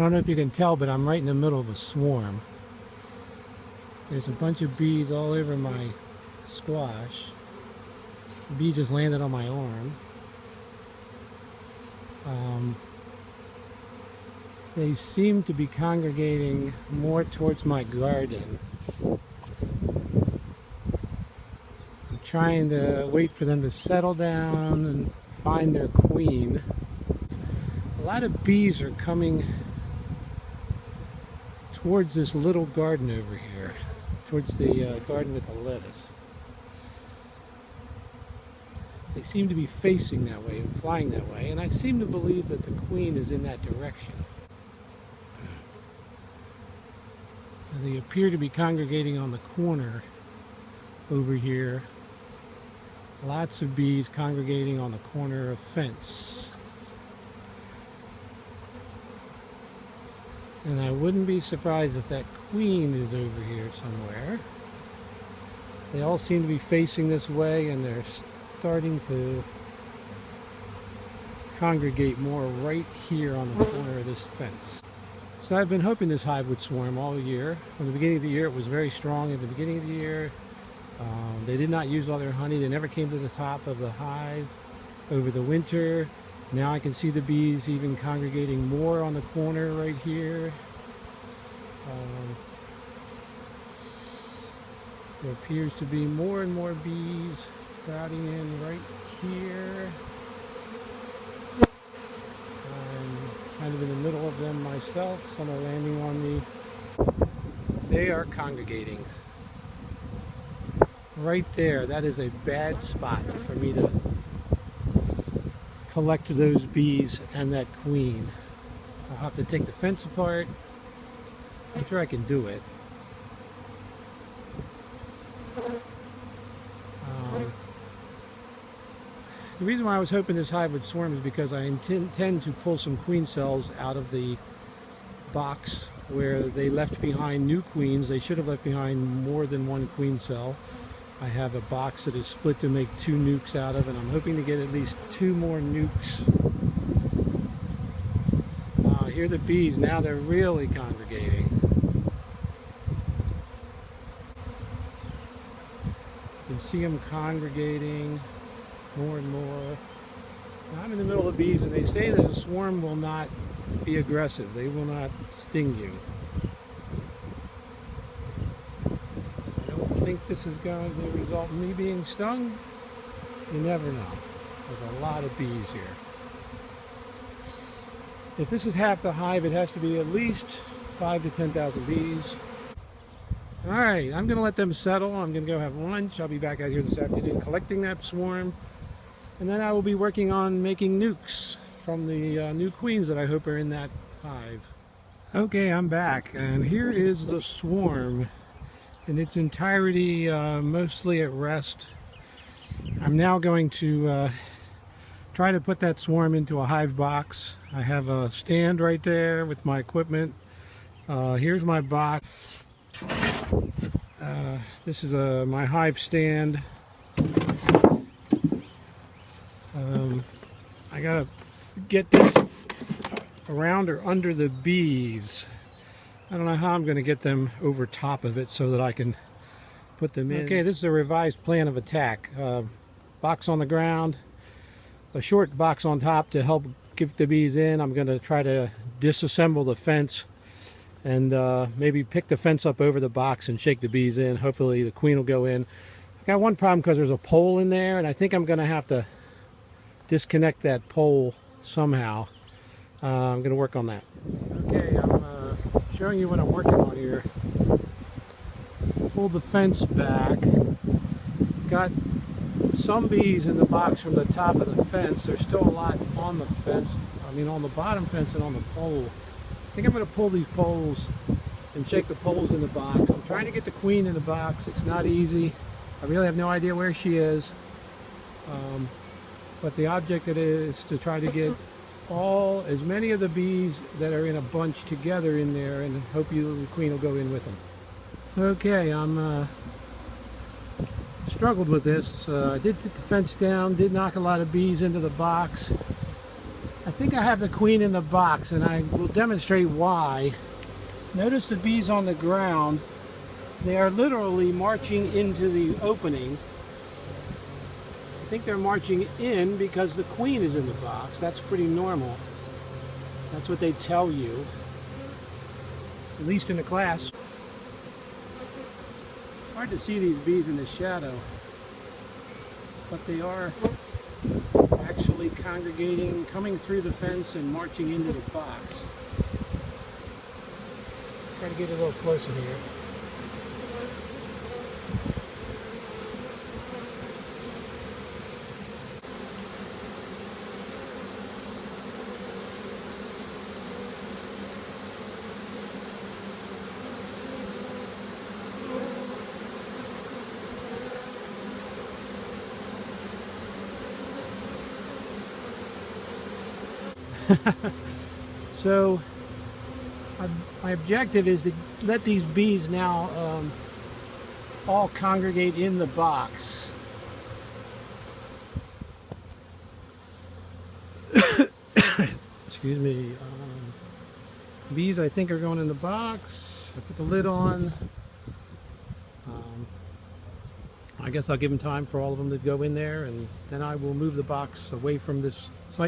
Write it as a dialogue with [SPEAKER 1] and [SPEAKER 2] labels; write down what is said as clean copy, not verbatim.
[SPEAKER 1] don't know if you can tell, but I'm right in the middle of a swarm. There's a bunch of bees all over my squash. The bee just landed on my arm. They seem to be congregating more towards my garden. I'm trying to wait for them to settle down and find their queen. A lot of bees are coming towards this little garden over here, towards the garden with the lettuce. They seem to be facing that way and flying that way, and I seem to believe that the queen is in that direction. They appear to be congregating on the corner over here. Lots of bees congregating on the corner of fence. And I wouldn't be surprised if that queen is over here somewhere. They all seem to be facing this way, and they're starting to congregate more right here on the corner of this fence. So I've been hoping this hive would swarm all year. From the beginning of the year, it was very strong. At the beginning of the year, they did not use all their honey. They never came to the top of the hive over the winter. Now I can see the bees even congregating more on the corner right here. There appears to be more and more bees crowding in right here. Kind of in the middle of them myself. Some are landing on me. They are congregating. Right there, that is a bad spot for me to collect those bees and that queen. I'll have to take the fence apart. I'm sure I can do it. The reason why I was hoping this hive would swarm is because I intend to pull some queen cells out of the box where they left behind new queens. They should have left behind more than one queen cell. I have a box that is split to make 2 nukes out of, and I'm hoping to get at least 2 more nukes. Here are the bees. Now they're really congregating. You can see them congregating more and more. I'm in the middle of the bees, and they say that a swarm will not be aggressive. They will not sting you. I don't think this is going to result in me being stung. You never know. There's a lot of bees here. If this is half the hive, it has to be at least 5,000 to 10,000 bees. Alright, I'm going to let them settle. I'm going to go have lunch. I'll be back out here this afternoon collecting that swarm. And then I will be working on making nukes from the new queens that I hope are in that hive. Okay, I'm back, and here is the swarm in its entirety, mostly at rest. I'm now going to try to put that swarm into a hive box. I have a stand right there with my equipment. Here's my box. This is my hive stand. I gotta get this around or under the bees. I don't know how I'm gonna get them over top of it so that I can put them in. Okay, this is a revised plan of attack. Box on the ground, a short box on top to help keep the bees in. I'm gonna try to disassemble the fence and maybe pick the fence up over the box and shake the bees in. Hopefully the queen will go in. I got one problem because there's a pole in there, and I think I'm gonna have to disconnect that pole somehow. I'm going to work on that. Okay, I'm showing you what I'm working on here. Pull the fence back. Got some bees in the box from the top of the fence. There's still a lot on the fence. I mean on the bottom fence and on the pole. I think I'm going to pull these poles and shake the poles in the box. I'm trying to get the queen in the box. It's not easy. I really have no idea where she is. But the object it is to try to get as many of the bees that are in a bunch together in there, and hope the queen will go in with them. Okay, I'm struggled with this. I did put the fence down, did knock a lot of bees into the box. I think I have the queen in the box, and I will demonstrate why. Notice the bees on the ground. They are literally marching into the opening. I think they're marching in because the queen is in the box. That's pretty normal. That's what they tell you, at least in the class. It's hard to see these bees in the shadow, but they are actually congregating, coming through the fence and marching into the box. Try to get a little closer here. So my objective is to let these bees now all congregate in the box. Excuse me. Bees, I think, are going in the box. I put the lid on. I guess I'll give them time for all of them to go in there, and then I will move the box away from this